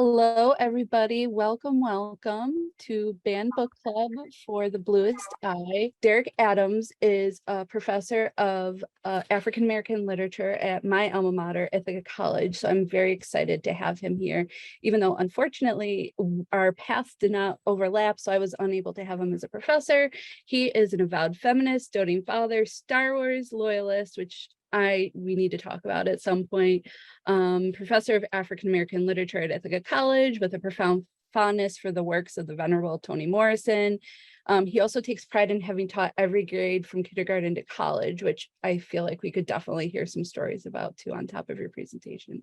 Hello, everybody. Welcome, welcome to Band Book Club for the Bluest Eye. Derek Adams is a professor of African American literature at my alma mater, Ithaca College. So I'm very excited to have him here, even though unfortunately our paths did not overlap. So I was unable to have him as a professor. He is an avowed feminist, doting father, Star Wars loyalist, which we need to talk about at some point. Professor of African American literature at Ithaca College with a profound fondness for the works of the venerable Toni Morrison. He also takes pride in having taught every grade from kindergarten to college, which I feel like we could definitely hear some stories about too on top of your presentation.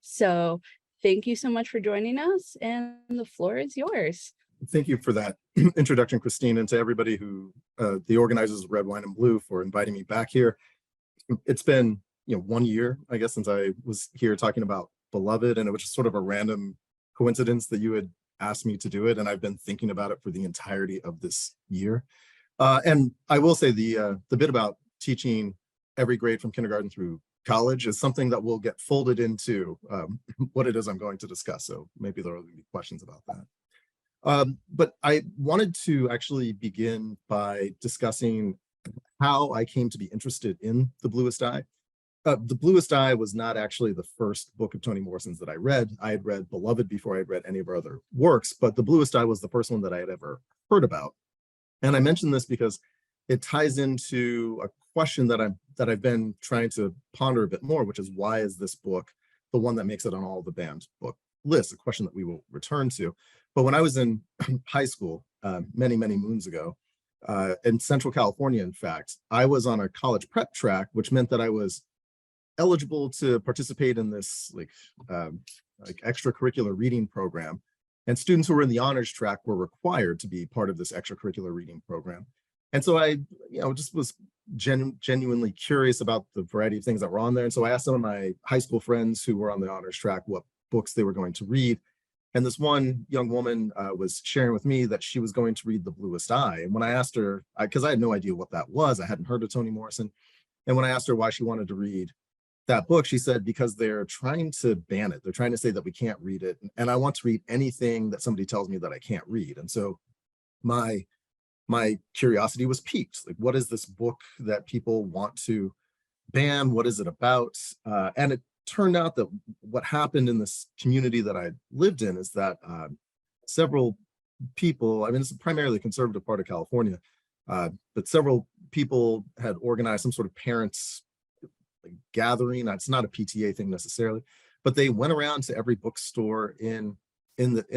So thank you so much for joining us, and the floor is yours. Thank you for that introduction, Christine, and to everybody who, the organizers of Red, Wine, and Blue, for inviting me back here. It's been 1 year, I guess, since I was here talking about Beloved, and it was just sort of a random coincidence that you had asked me to do it, and I've been thinking about it for the entirety of this year. And I will say the bit about teaching every grade from kindergarten through college is something that will get folded into what it is I'm going to discuss, so maybe there will be questions about that. But I wanted to actually begin by discussing how I came to be interested in The Bluest Eye. The Bluest Eye was not actually the first book of Toni Morrison's that I read. I had read Beloved before I had read any of her other works, but The Bluest Eye was the first one that I had ever heard about. And I mention this because it ties into a question that I've been trying to ponder a bit more, which is, why is this book the one that makes it on all the banned book lists? A question that we will return to. But when I was in high school, many moons ago, in Central California, in fact, I was on a college prep track, which meant that I was eligible to participate in this like extracurricular reading program. And students who were in the honors track were required to be part of this extracurricular reading program. And so I, just was genuinely curious about the variety of things that were on there. And so I asked some of my high school friends who were on the honors track what books they were going to read. And this one young woman was sharing with me that she was going to read The Bluest Eye. And when I asked her, because I had no idea what that was, I hadn't heard of Toni Morrison. And when I asked her why she wanted to read that book, she said, because they're trying to ban it. They're trying to say that we can't read it. And I want to read anything that somebody tells me that I can't read. And so my curiosity was piqued. Like, what is this book that people want to ban? What is it about? And it turned out that what happened in this community that I lived in is that several people, I mean, it's primarily a conservative part of California, but several people had organized some sort of parents gathering. It's not a PTA thing necessarily, but they went around to every bookstore in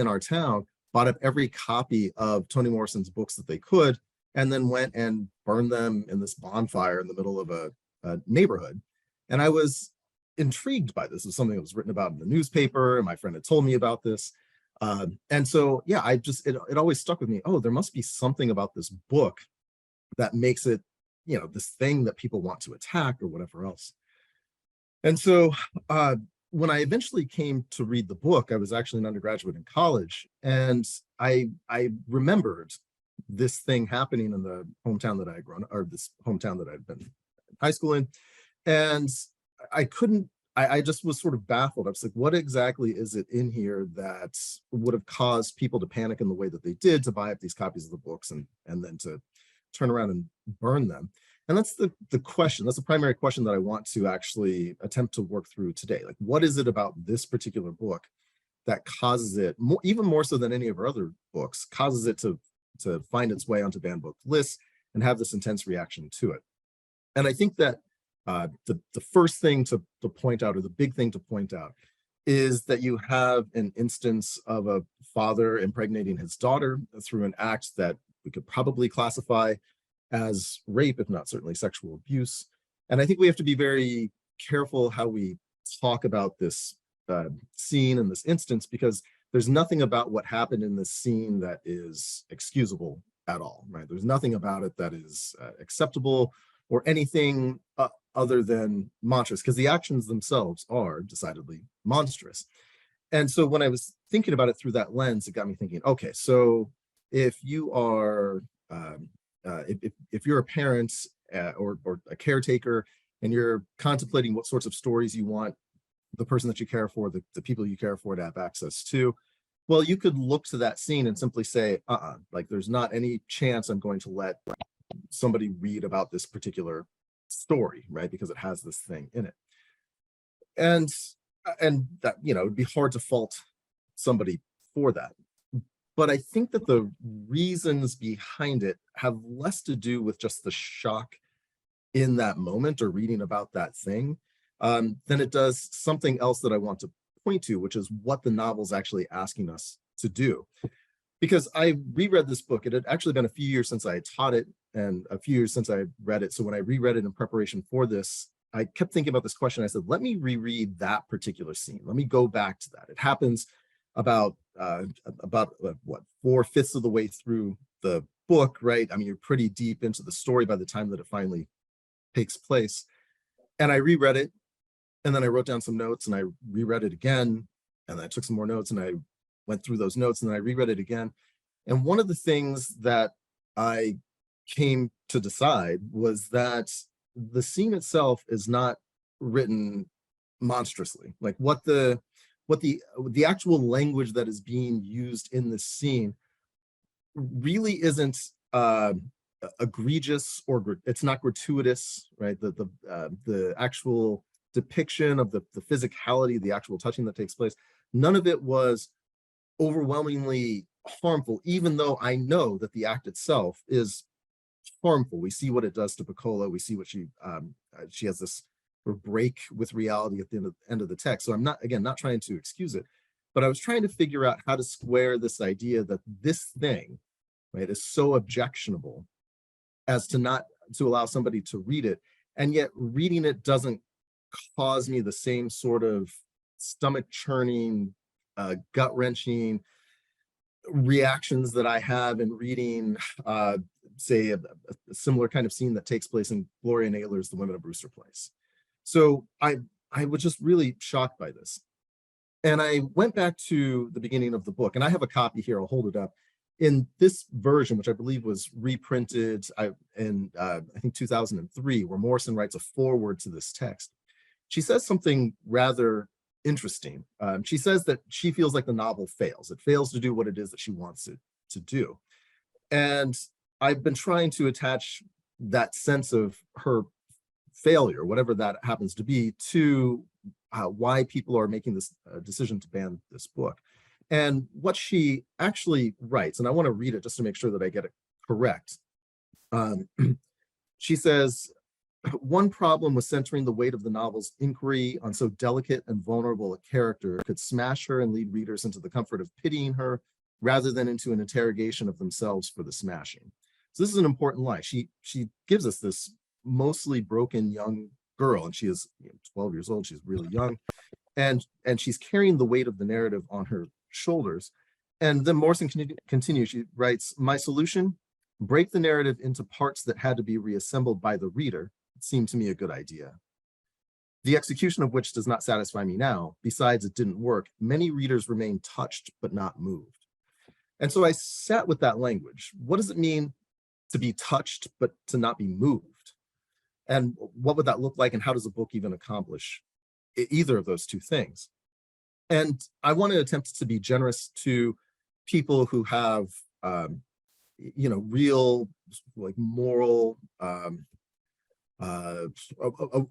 our town, bought up every copy of Toni Morrison's books that they could, and then went and burned them in this bonfire in the middle of a neighborhood. And I was intrigued by this. It was something that was written about in the newspaper, and my friend had told me about this. And so, yeah, it always stuck with me. Oh, there must be something about this book that makes it, this thing that people want to attack or whatever else. And so when I eventually came to read the book, I was actually an undergraduate in college, and I remembered this thing happening in the hometown that I had grown, or this hometown that I'd been in high school in. And I just was sort of baffled. I was like, what exactly is it in here that would have caused people to panic in the way that they did, to buy up these copies of the books and then to turn around and burn them? And that's the question. That's the primary question that I want to actually attempt to work through today. Like, what is it about this particular book that causes it, even more so than any of our other books, causes it to find its way onto banned book lists and have this intense reaction to it? And I think that the first thing to point out, or the big thing to point out, is that you have an instance of a father impregnating his daughter through an act that we could probably classify as rape, if not certainly sexual abuse. And I think we have to be very careful how we talk about this scene and this instance, because there's nothing about what happened in this scene that is excusable at all, right? There's nothing about it that is acceptable or anything other than monstrous, because the actions themselves are decidedly monstrous. And so when I was thinking about it through that lens, it got me thinking, okay, so if you are, if you're a parent or a caretaker, and you're contemplating what sorts of stories you want the person that you care for, the people you care for to have access to. Well, you could look to that scene and simply say, like there's not any chance I'm going to let somebody read about this particular story, right? Because it has this thing in it. And that, you know, it'd be hard to fault somebody for that. But I think that the reasons behind it have less to do with just the shock in that moment or reading about that thing than it does something else that I want to point to, which is what the novel's actually asking us to do. Because I reread this book, it had actually been a few years since I had taught it and a few years since I had read it. So when I reread it in preparation for this, I kept thinking about this question. I said, let me reread that particular scene. Let me go back to that. It happens about what, 4/5 of the way through the book, right? I mean, you're pretty deep into the story by the time that it finally takes place. And I reread it, and then I wrote down some notes, and I reread it again, and I took some more notes, and I went through those notes, and then I reread it again. And one of the things that I came to decide was that the scene itself is not written monstrously. Like what the actual language that is being used in this scene really isn't egregious, or it's not gratuitous, right? The actual depiction of the physicality, the actual touching that takes place, none of it was overwhelmingly harmful, even though I know that the act itself is harmful. We see what it does to Piccola. We see what she has this break with reality at the end of the text. So I'm not trying to excuse it, but I was trying to figure out how to square this idea that this thing, right, is so objectionable as to not to allow somebody to read it, and yet reading it doesn't cause me the same sort of stomach churning, gut wrenching reactions that I have in reading, say, a similar kind of scene that takes place in Gloria Naylor's The Women of Brewster Place. So I was just really shocked by this. And I went back to the beginning of the book, and I have a copy here. I'll hold it up. In this version, which I believe was reprinted in I think 2003, where Morrison writes a foreword to this text, she says something rather interesting. She says that she feels like the novel fails. It fails to do what it is that she wants it to do. And I've been trying to attach that sense of her failure, whatever that happens to be, to why people are making this decision to ban this book. And what she actually writes, and I want to read it just to make sure that I get it correct. She says, one problem with centering the weight of the novel's inquiry on so delicate and vulnerable a character could smash her and lead readers into the comfort of pitying her rather than into an interrogation of themselves for the smashing. So this is an important line. She gives us this mostly broken young girl, and she is 12 years old. She's really young, and she's carrying the weight of the narrative on her shoulders. And then Morrison continues. She writes, my solution: break the narrative into parts that had to be reassembled by the reader. It seemed to me a good idea. The execution of which does not satisfy me now. Besides, it didn't work. Many readers remain touched but not moved. And so I sat with that language. What does it mean to be touched but to not be moved? And what would that look like? And how does a book even accomplish either of those two things? And I want to attempt to be generous to people who have, real, like, moral, a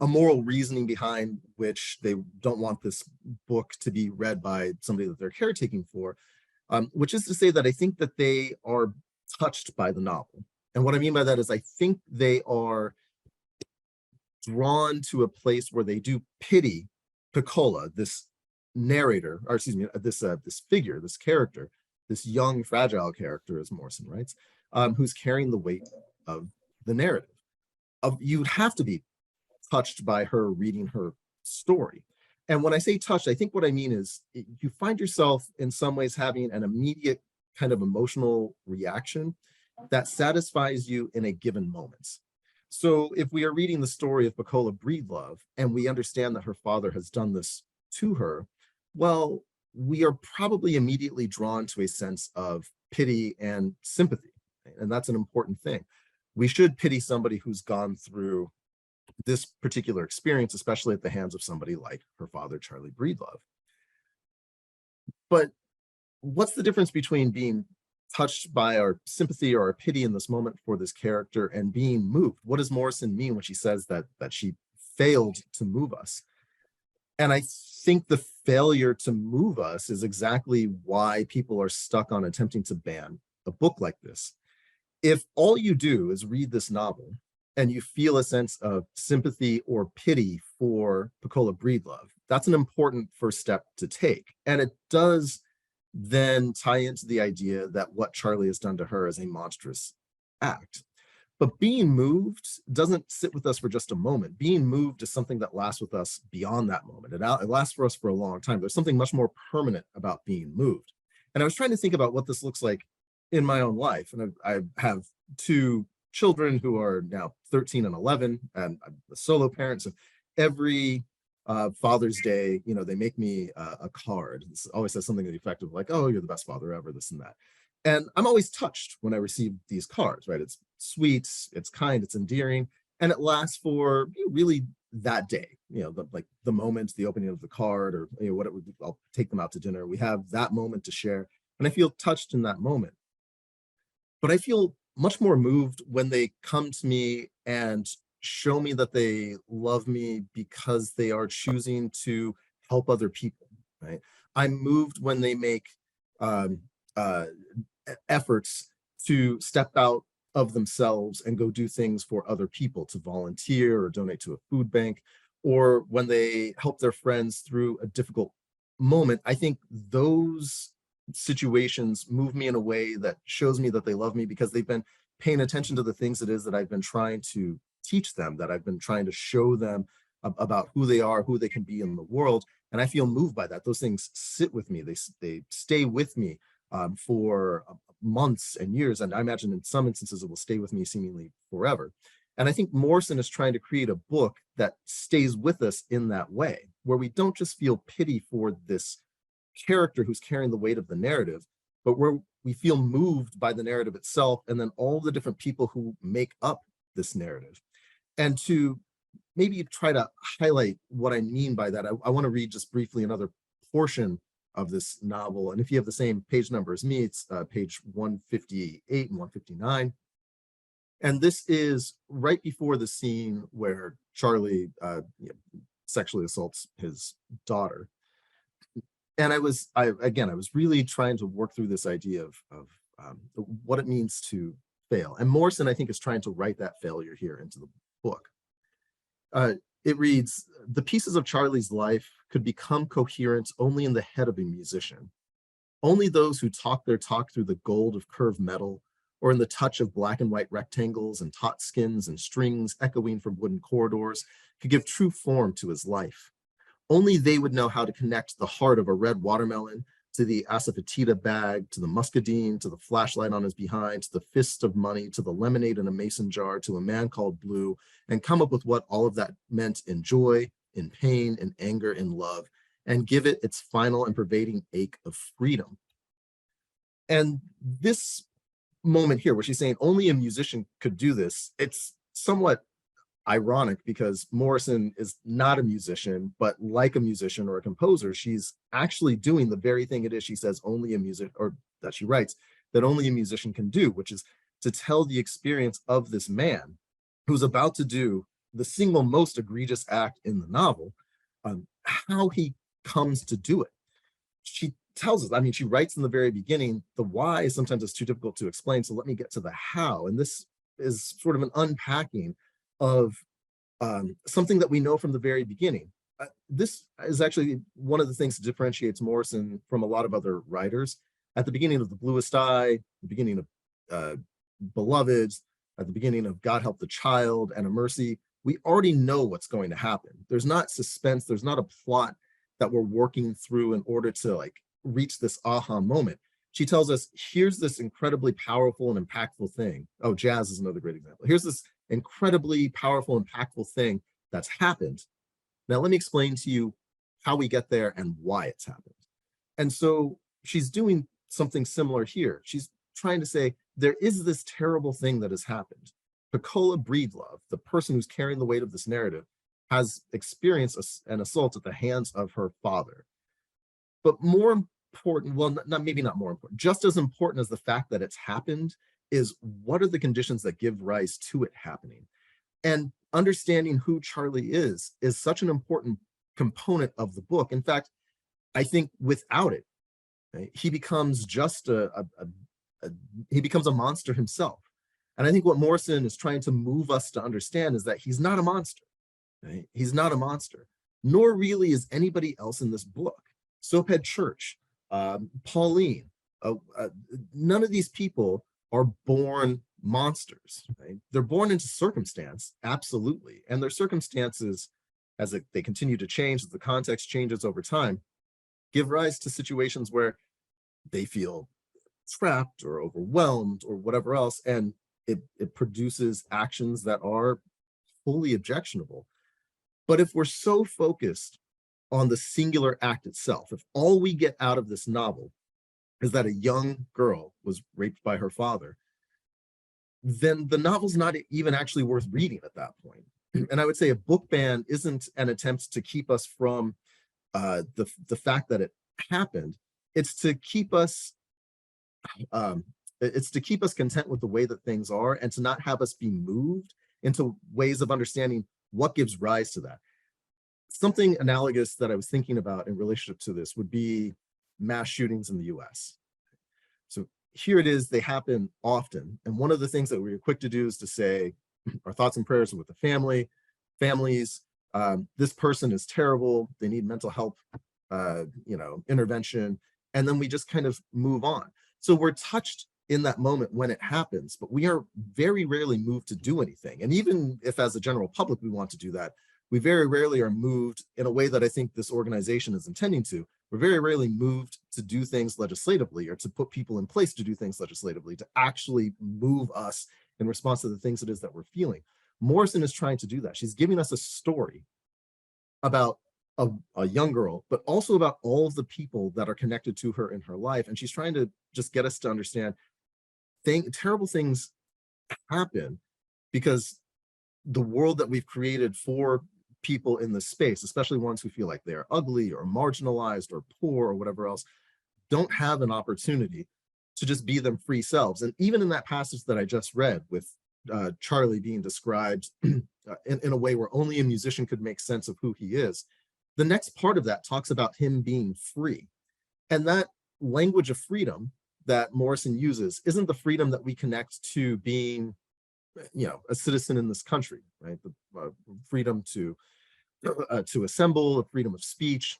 moral reasoning behind which they don't want this book to be read by somebody that they're caretaking for, which is to say that I think that they are touched by the novel. And what I mean by that is I think they are drawn to a place where they do pity Piccola, this narrator, or excuse me, this figure, this character, this young, fragile character, as Morrison writes, who's carrying the weight of the narrative. You'd have to be touched by her reading her story. And when I say touched, I think what I mean is you find yourself in some ways having an immediate kind of emotional reaction that satisfies you in a given moment. So if we are reading the story of Piccola Breedlove and we understand that her father has done this to her, well, we are probably immediately drawn to a sense of pity and sympathy. And that's an important thing. We should pity somebody who's gone through this particular experience, especially at the hands of somebody like her father, Charlie Breedlove. But what's the difference between being touched by our sympathy or our pity in this moment for this character and being moved? What does Morrison mean when she says that she failed to move us? And I think the failure to move us is exactly why people are stuck on attempting to ban a book like this. If all you do is read this novel and you feel a sense of sympathy or pity for Pecola Breedlove, that's an important first step to take. And it does then tie into the idea that what Charlie has done to her is a monstrous act. But being moved doesn't sit with us for just a moment. Being moved is something that lasts with us beyond that moment. It lasts for us for a long time. There's something much more permanent about being moved. And I was trying to think about what this looks like in my own life. And I have two children who are now 13 and 11, and I'm a solo parent. So every Father's Day, they make me a card. It always says something to the effect of like, "Oh, you're the best father ever," this and that. And I'm always touched when I receive these cards, right? It's sweet, it's kind, it's endearing, and it lasts for really that day. The moment, the opening of the card, or what it would. I'll take them out to dinner. We have that moment to share, and I feel touched in that moment. But I feel much more moved when they come to me and show me that they love me because they are choosing to help other people, right? I'm moved when they make um, efforts to step out of themselves and go do things for other people, to volunteer or donate to a food bank, or when they help their friends through a difficult moment. I think those situations move me in a way that shows me that they love me because they've been paying attention to the things it is that I've been trying to teach them, that I've been trying to show them about who they are, who they can be in the world. And I feel moved by that. Those things sit with me. They stay with me for months and years. And I imagine in some instances it will stay with me seemingly forever. And I think Morrison is trying to create a book that stays with us in that way, where we don't just feel pity for this character who's carrying the weight of the narrative, but where we feel moved by the narrative itself and then all the different people who make up this narrative. And to maybe try to highlight what I mean by that, I want to read just briefly another portion of this novel. And if you have the same page number as me, it's page 158 and 159. And this is right before the scene where Charlie sexually assaults his daughter. And I was really trying to work through this idea of what it means to fail. And Morrison, I think, is trying to write that failure here into the book. It reads, "The pieces of Charlie's life could become coherent only in the head of a musician. Only those who talk their talk through the gold of curved metal, or in the touch of black and white rectangles and taut skins and strings echoing from wooden corridors, could give true form to his life. Only they would know how to connect the heart of a red watermelon to the asafoetida bag, to the muscadine, to the flashlight on his behind, to the fist of money, to the lemonade in a mason jar, to a man called Blue, and come up with what all of that meant in joy, in pain, in anger, in love, and give it its final and pervading ache of freedom." And this moment here, where she's saying only a musician could do this, it's somewhat ironic because Morrison is not a musician, but like a musician or a composer, she's actually doing the very thing it is she says only a music, or that she writes, that only a musician can do, which is to tell the experience of this man who's about to do the single most egregious act in the novel, how he comes to do it. She tells us, she writes in the very beginning, the why sometimes is too difficult to explain, so let me get to the how. And this is sort of an unpacking of something that we know from the very beginning. This is actually one of the things that differentiates Morrison from a lot of other writers. At the beginning of The Bluest Eye, the beginning of Beloved, at the beginning of God Help the Child and A Mercy, we already know what's going to happen. There's not suspense, there's not a plot that we're working through in order to reach this aha moment. She tells us, here's this incredibly powerful and impactful thing. Oh, jazz is another great example. Here's this incredibly powerful, impactful thing that's happened. Now, let me explain to you how we get there and why it's happened. And so she's doing something similar here. She's trying to say, there is this terrible thing that has happened. Pecola Breedlove, the person who's carrying the weight of this narrative, has experienced an assault at the hands of her father. But more important, well, maybe not more important, just as important as the fact that it's happened is what are the conditions that give rise to it happening? And understanding who Charlie is such an important component of the book. In fact, I think without it, right, he becomes just he becomes a monster himself. And I think what Morrison is trying to move us to understand is that he's not a monster. Right? He's not a monster, nor really is anybody else in this book. Soaphead Church, Pauline, none of these people are born monsters. Right? They're born into circumstance, absolutely. And their circumstances, as they continue to change, as the context changes over time, give rise to situations where they feel trapped or overwhelmed or whatever else. And it produces actions that are fully objectionable. But if we're so focused on the singular act itself, if all we get out of this novel is that a young girl was raped by her father, then the novel's not even actually worth reading at that point. And I would say a book ban isn't an attempt to keep us from the fact that it happened. It's to keep us content with the way that things are, and to not have us be moved into ways of understanding what gives rise to that. Something analogous that I was thinking about in relationship to this would be mass shootings in the US. So here it is, they happen often. And one of the things that we're quick to do is to say, our thoughts and prayers are with the families. This person is terrible. They need mental health, intervention. And then we just kind of move on. So we're touched in that moment when it happens, but we are very rarely moved to do anything. And even if as a general public we want to do that, we very rarely are moved in a way that I think this organization is intending to. We're very rarely moved to do things legislatively or to put people in place to do things legislatively, to actually move us in response to the things it is that we're feeling. Morrison is trying to do that. She's giving us a story about a young girl, but also about all of the people that are connected to her in her life. And she's trying to just get us to understand terrible things happen because the world that we've created for people in this space, especially ones who feel like they're ugly or marginalized or poor or whatever else, don't have an opportunity to just be them free selves. And even in that passage that I just read with Charlie being described in a way where only a musician could make sense of who he is, the next part of that talks about him being free. And that language of freedom that Morrison uses isn't the freedom that we connect to being, a citizen in this country, right? The freedom to assemble, a freedom of speech,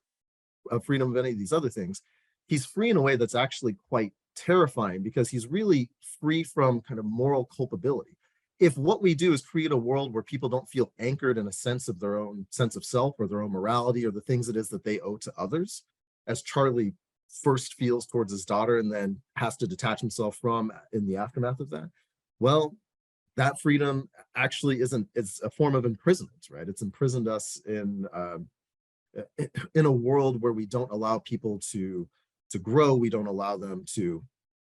a freedom of any of these other things. He's free in a way that's actually quite terrifying because he's really free from kind of moral culpability. If what we do is create a world where people don't feel anchored in a sense of their own sense of self or their own morality or the things it is that they owe to others, as Charlie first feels towards his daughter and then has to detach himself from in the aftermath of that, well, that freedom actually it's a form of imprisonment, right? It's imprisoned us in a world where we don't allow people to grow, we don't allow them to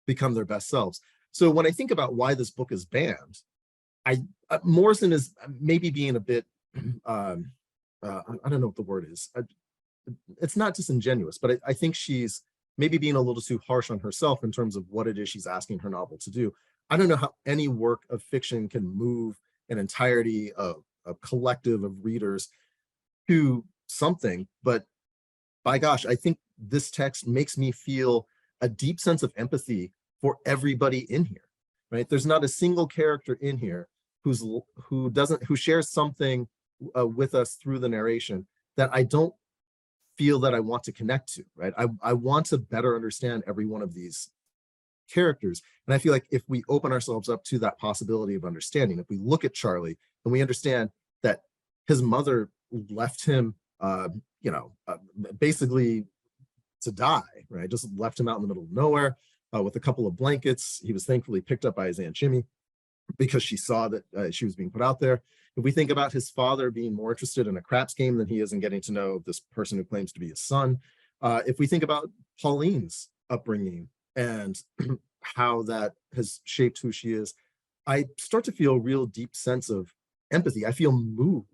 become their best selves. So when I think about why this book is banned, Morrison is maybe being a bit, I don't know what the word is. It's not disingenuous, but I think she's maybe being a little too harsh on herself in terms of what it is she's asking her novel to do. I don't know how any work of fiction can move an entirety of a collective of readers to something, but by gosh, I think this text makes me feel a deep sense of empathy for everybody in here, right? There's not a single character in here who shares something with us through the narration that I don't feel that I want to connect to, right? I want to better understand every one of these characters. And I feel like if we open ourselves up to that possibility of understanding, if we look at Charlie and we understand that his mother left him, basically to die, right? Just left him out in the middle of nowhere with a couple of blankets. He was thankfully picked up by his Aunt Jimmy because she saw that she was being put out there. If we think about his father being more interested in a craps game than he is in getting to know this person who claims to be his son, if we think about Pauline's upbringing and how that has shaped who she is, I start to feel a real deep sense of empathy. I feel moved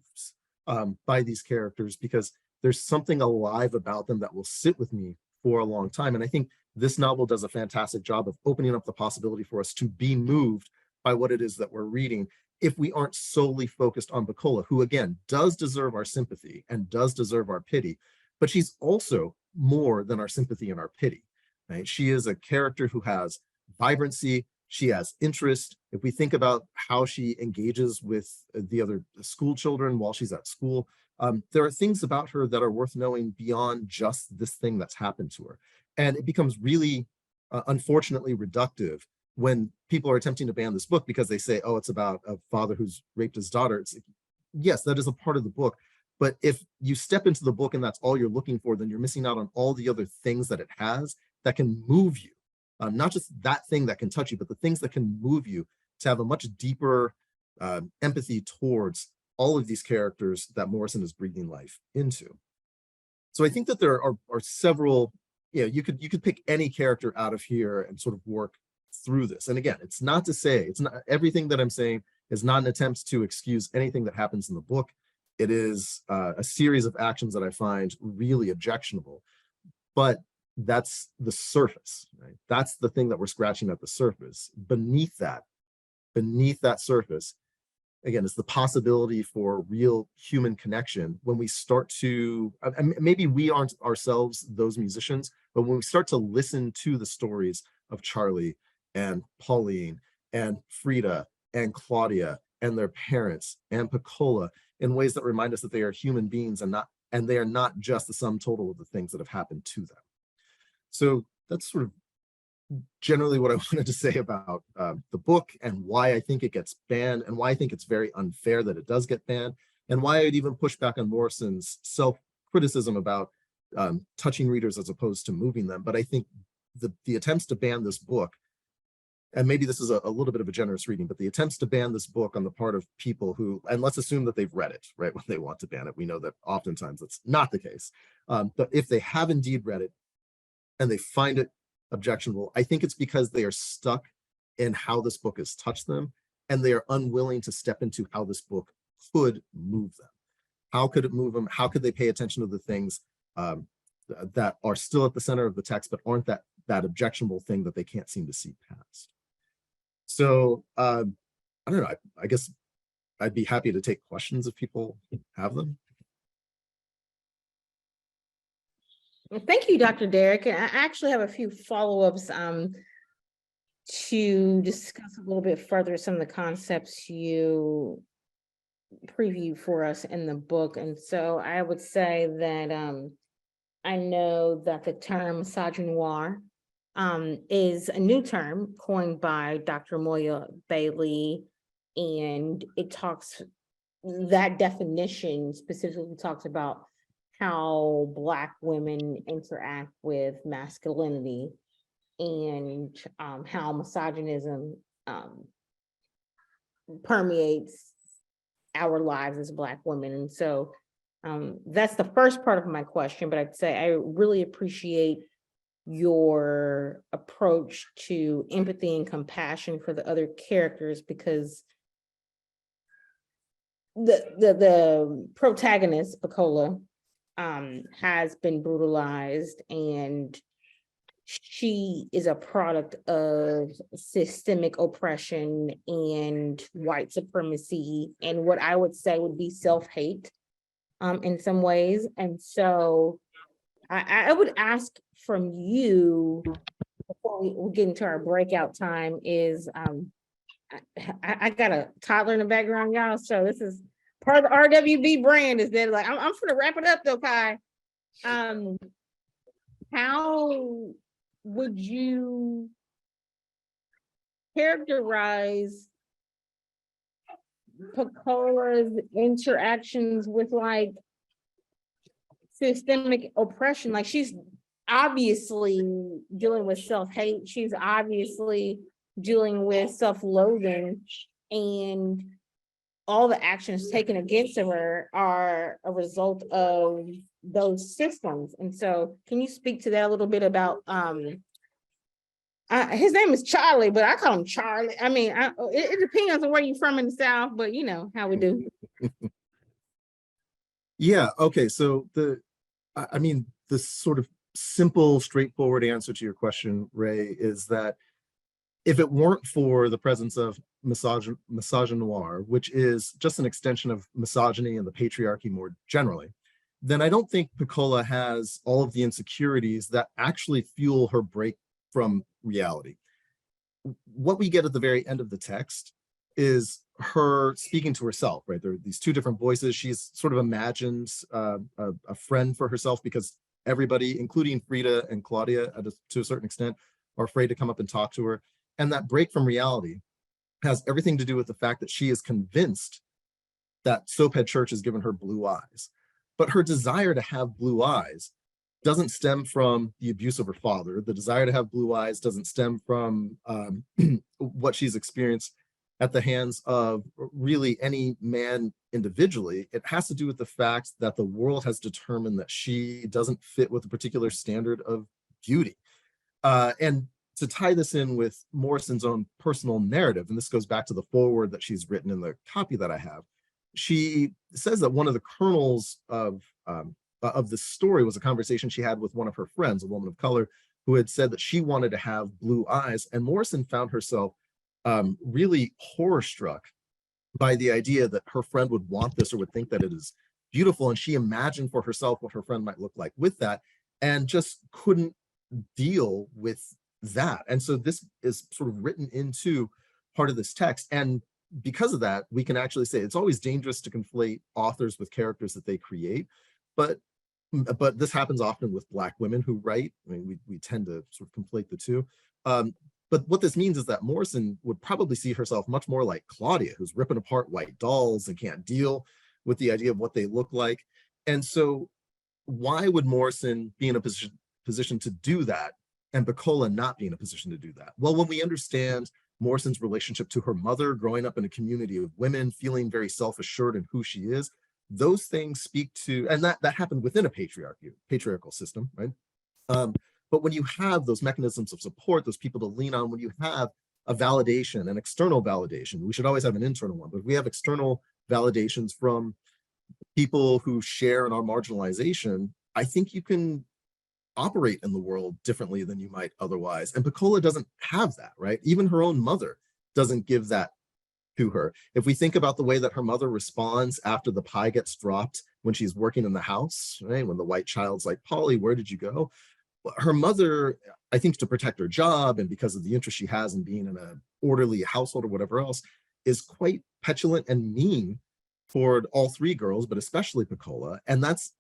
by these characters because there's something alive about them that will sit with me for a long time. And I think this novel does a fantastic job of opening up the possibility for us to be moved by what it is that we're reading if we aren't solely focused on Bacola, who again does deserve our sympathy and does deserve our pity, but she's also more than our sympathy and our pity. Right? She is a character who has vibrancy, she has interest. If we think about how she engages with the other school children while she's at school, there are things about her that are worth knowing beyond just this thing that's happened to her. And it becomes really, unfortunately, reductive when people are attempting to ban this book because they say, oh, it's about a father who's raped his daughter. It's like, yes, that is a part of the book. But if you step into the book and that's all you're looking for, then you're missing out on all the other things that it has that can move you. Not just that thing that can touch you, but the things that can move you to have a much deeper empathy towards all of these characters that Morrison is breathing life into. So I think that there are several, you could pick any character out of here and sort of work through this. And again, it's not to say, it's not everything that I'm saying is not an attempt to excuse anything that happens in the book. It is a series of actions that I find really objectionable, but that's the surface, right? That's the thing that we're scratching at the surface. Beneath that surface, again, is the possibility for real human connection when we start to, maybe we aren't ourselves those musicians, but when we start to listen to the stories of Charlie and Pauline and Frida and Claudia and their parents and Piccola in ways that remind us that they are human beings and they are not just the sum total of the things that have happened to them. So that's sort of generally what I wanted to say about the book and why I think it gets banned and why I think it's very unfair that it does get banned and why I'd even push back on Morrison's self-criticism about touching readers as opposed to moving them. But I think the attempts to ban this book, and maybe this is a little bit of a generous reading, but the attempts to ban this book on the part of people who, and let's assume that they've read it, right, when they want to ban it. We know that oftentimes that's not the case. But if they have indeed read it, and they find it objectionable, I think it's because they are stuck in how this book has touched them, and they are unwilling to step into how this book could move them. How could it move them? How could they pay attention to the things that are still at the center of the text, but aren't that objectionable thing that they can't seem to see past? So I don't know, I guess I'd be happy to take questions if people have them. Well, thank you, Dr. Derek. And I actually have a few follow-ups to discuss a little bit further some of the concepts you previewed for us in the book. And so I would say that I know that the term misogynoir is a new term coined by Dr. Moya Bailey, and it talks, that definition specifically talks about how Black women interact with masculinity and how misogynism permeates our lives as Black women. And so that's the first part of my question, but I'd say I really appreciate your approach to empathy and compassion for the other characters, because the protagonist, Piccola, has been brutalized, and she is a product of systemic oppression and white supremacy, and what I would say would be self-hate in some ways. And so I would ask from you, before we get into our breakout time, is I got a toddler in the background, y'all, so this is part of the RWB brand, is that like I'm gonna wrap it up though, Kai. How would you characterize Piccola's interactions with like systemic oppression? Like, she's obviously dealing with self-hate, she's obviously dealing with self-loathing, and all the actions taken against her are a result of those systems. And so can you speak to that a little bit about His name is Charlie, but I call him Charlie. I mean, it depends on where you're from in the South, but you know how we do. Yeah, okay, so I mean, the sort of simple, straightforward answer to your question, Ray, is that if it weren't for the presence of misogynoir, which is just an extension of misogyny and the patriarchy more generally, then I don't think Piccola has all of the insecurities that actually fuel her break from reality. What we get at the very end of the text is her speaking to herself, right? There are these two different voices. She's sort of imagined a friend for herself because everybody, including Frida and Claudia to a certain extent, are afraid to come up and talk to her. And that break from reality has everything to do with the fact that she is convinced that Soaphead Church has given her blue eyes. But her desire to have blue eyes doesn't stem from the abuse of her father. The desire to have blue eyes doesn't stem from what she's experienced at the hands of really any man individually. It has to do with the fact that the world has determined that she doesn't fit with a particular standard of beauty. And to tie this in with Morrison's own personal narrative, and this goes back to the foreword that she's written in the copy that I have, she says that one of the kernels of the story was a conversation she had with one of her friends, a woman of color, who had said that she wanted to have blue eyes. And Morrison found herself really horror-struck by the idea that her friend would want this or would think that it is beautiful. And she imagined for herself what her friend might look like with that and just couldn't deal with that. And so this is sort of written into part of this text. And because of that, we can actually say it's always dangerous to conflate authors with characters that they create. But this happens often with Black women who write. I mean, we tend to sort of conflate the two. But what this means is that Morrison would probably see herself much more like Claudia, who's ripping apart white dolls and can't deal with the idea of what they look like. And so why would Morrison be in a position to do that and Piccola not be in a position to do that? Well, when we understand Morrison's relationship to her mother, growing up in a community of women, feeling very self-assured in who she is, those things speak to, and that happened within a patriarchal system, right? But when you have those mechanisms of support, those people to lean on, when you have a validation, an external validation, we should always have an internal one, but we have external validations from people who share in our marginalization, I think you can operate in the world differently than you might otherwise. And Piccola doesn't have that, right? Even her own mother doesn't give that to her. If we think about the way that her mother responds after the pie gets dropped when she's working in the house, right? When the white child's like, Polly, where did you go? Well, her mother, I think to protect her job and because of the interest she has in being in an orderly household or whatever else, is quite petulant and mean toward all three girls, but especially Piccola. And that's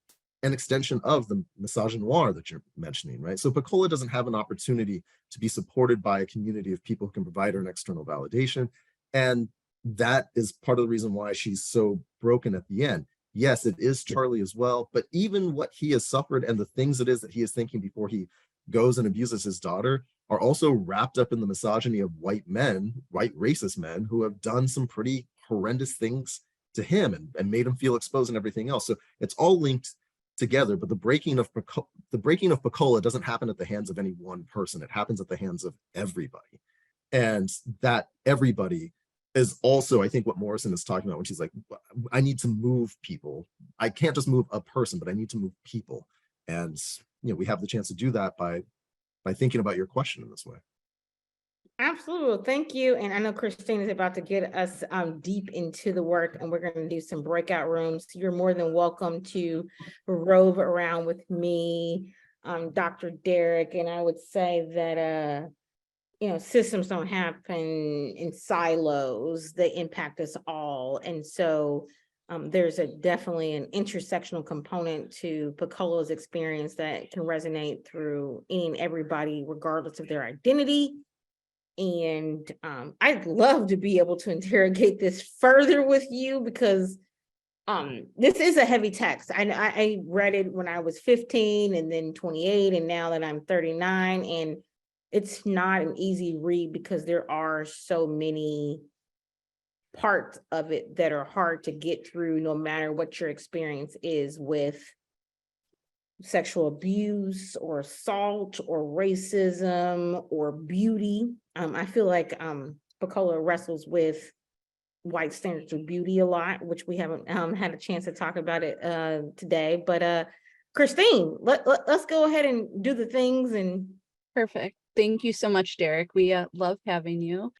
an extension of the misogynoir that you're mentioning, right? So Piccola doesn't have an opportunity to be supported by a community of people who can provide her an external validation. And that is part of the reason why she's so broken at the end. Yes, it is Charlie as well, but even what he has suffered and the things it is that he is thinking before he goes and abuses his daughter are also wrapped up in the misogyny of white men, white racist men who have done some pretty horrendous things to him and made him feel exposed and everything else. So it's all linked together, but the breaking of Piccola doesn't happen at the hands of any one person. It happens at the hands of everybody. And that everybody is also, I think, what Morrison is talking about when she's like, I need to move people. I can't just move a person, but I need to move people. And we have the chance to do that by thinking about your question in this way. Absolutely. Thank you. And I know Christine is about to get us deep into the work, and we're going to do some breakout rooms. You're more than welcome to rove around with me, Dr. Derek. And I would say that, systems don't happen in silos. They impact us all. And so there's definitely an intersectional component to Piccola's experience that can resonate through any and everybody, regardless of their identity. And I'd love to be able to interrogate this further with you because this is a heavy text. I read it when I was 15 and then 28, and now that I'm 39, and it's not an easy read because there are so many parts of it that are hard to get through, no matter what your experience is with sexual abuse or assault or racism or beauty. I feel like Pecola wrestles with white standards of beauty a lot, which we haven't had a chance to talk about it today. But Christine, let's go ahead and do the things. And Perfect. Thank you so much, Derek. We love having you.